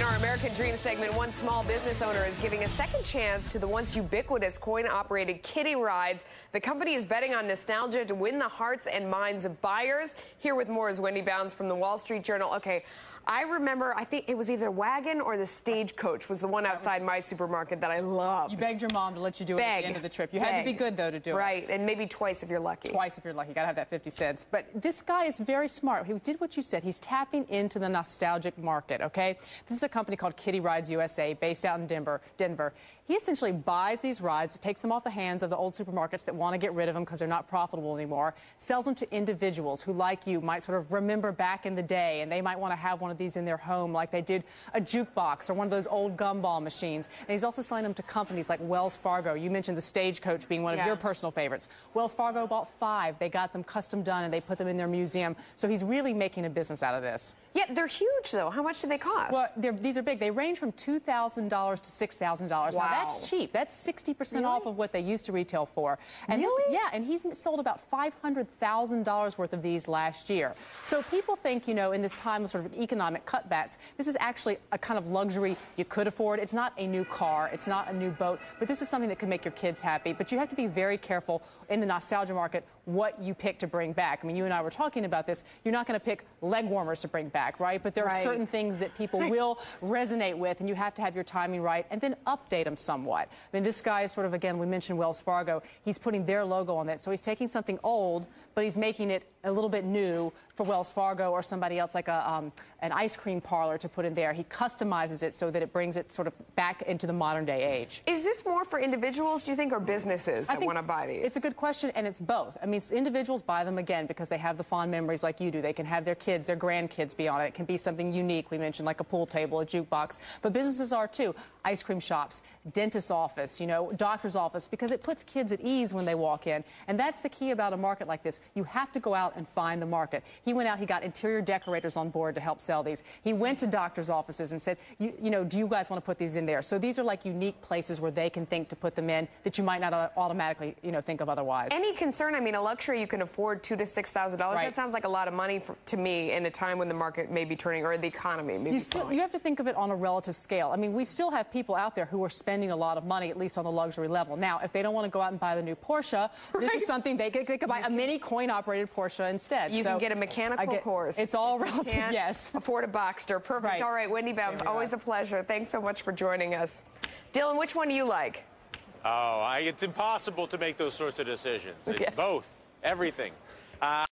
In our American Dream segment, one small business owner is giving a second chance to the once ubiquitous coin-operated Kiddie rides. The company is betting on nostalgia to win the hearts and minds of buyers. Here with more is Wendy Bounds from the Wall Street Journal. Okay, I remember, I think it was either Wagon or the Stagecoach was the one outside my supermarket that I loved. You begged your mom to let you do it at the end of the trip. You had to be good, though, to do it. Right, and maybe twice if you're lucky. Twice if you're lucky. You got to have that 50 cents. But this guy is very smart. He did what you said. He's tapping into the nostalgic market, okay? This is a company called Kiddie Rides USA, based out in Denver. He essentially buys these rides, takes them off the hands of the old supermarkets that want to get rid of them because they're not profitable anymore, sells them to individuals who, like you, might sort of remember back in the day, and they might want to have one of these in their home, like they did a jukebox or one of those old gumball machines. And he's also selling them to companies like Wells Fargo. You mentioned the Stagecoach being one of your personal favorites. Wells Fargo bought 5. They got them custom done, and they put them in their museum. So he's really making a business out of this. Yeah, they're huge, though. How much do they cost? Well, these are big. They range from $2,000 to $6,000. Wow. Now, that's cheap. That's 60% off of what they used to retail for. And really? And he's sold about $500,000 worth of these last year. So people think, you know, in this time of sort of economic cutbacks, this is actually a kind of luxury you could afford. It's not a new car. It's not a new boat. But this is something that could make your kids happy. But you have to be very careful in the nostalgia market what you pick to bring back. I mean, you and I were talking about this. You're not going to pick leg warmers to bring back, right? But there are certain things that people will resonate with, and you have to have your timing right and then update them somewhat. I mean, this guy is sort of, again, we mentioned Wells Fargo. He's putting their logo on it. So he's taking something old, but he's making it a little bit new for Wells Fargo or somebody else, like an ice cream parlor, to put in there. He customizes it so that it brings it sort of back into the modern day age. Is this more for individuals, do you think, or businesses that want to buy these? It's a good question, and it's both. I mean, individuals buy them, again, because they have the fond memories like you do. They can have their kids, their grandkids be on it. It can be something unique. We mentioned like a pool table, a jukebox. But businesses are, too. Ice cream shops, dentist's office, you know, doctor's office, because it puts kids at ease when they walk in. And that's the key about a market like this. You have to go out and find the market. He went out, he got interior decorators on board to help sell these. He went to doctor's offices and said, you know, do you guys want to put these in there? So these are like unique places where they can think to put them in that you might not automatically, you know, think of otherwise. Any concern? I mean, a luxury you can afford $2,000 to $6,000. That sounds like a lot of money to me in a time when the market may be turning, or the economy may be falling. You have to think of it on a relative scale. I mean, we still have people out there who are spending a lot of money, at least on the luxury level. Now, if they don't want to go out and buy the new Porsche, this is something they could buy a mini coin-operated Porsche instead. You can get a mechanical course. It's all relative, yes. Afford a Boxster. Perfect. All right, Wendy Bounds, always a pleasure. Thanks so much for joining us. Dylan, which one do you like? Oh, it's impossible to make those sorts of decisions. It's both, everything.